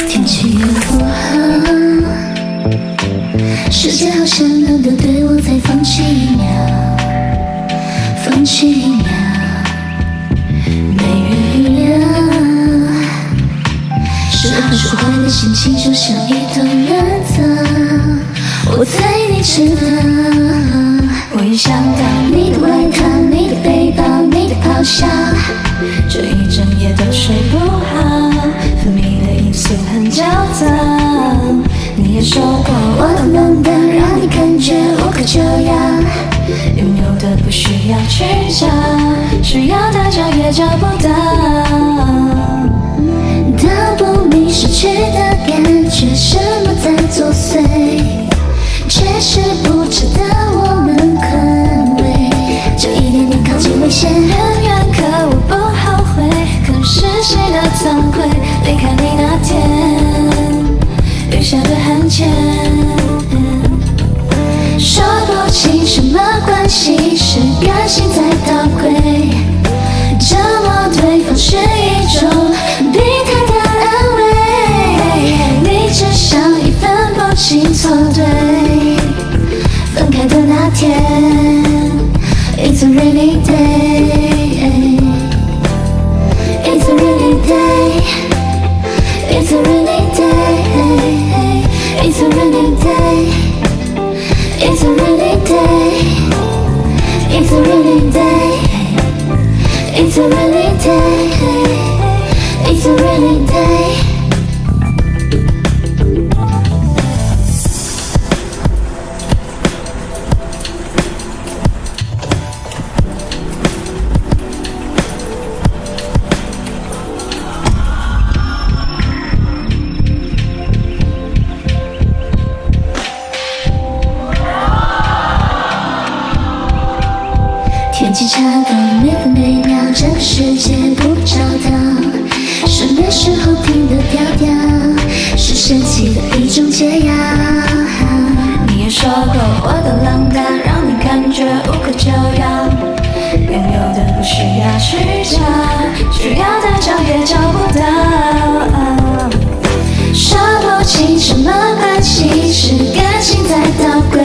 天气又不好，世界好像冷的对我再放弃一秒，放弃一秒，没人预料，说好说坏的心情就像一团乱糟，我猜你知道，我也想到你的外套，你的背包，你的咆哮，这一整夜都睡不好，分泌的因素很焦躁。你也说过我的冷淡让你感觉无可救药，拥有的不需要去找，需要的找也找不到，逃不迷失去的感觉，什么在作祟，却是不值得我们困违，就一点点靠近危险，很远可我不后悔，可是谁的惭愧，离开你那天留下的痕迹，说不清什么关系，是感情在倒退，折磨对方是一种病态的安慰，你只想一分不清错对，分开的那天 It's a rainy day, It's a rainy day, It's a rainy day, It's a rainy day, It's a rainy day, It's a rainy day, It's a rainy day, It's a rainy day. 天气差到每分每秒，整个世界不找到，失眠时候听的调调，是神奇的一种解药。你也说过我的冷淡让你感觉无可救药，拥有的不需要去找，需要的找也找不到，说不清什么关系，是感情在倒退，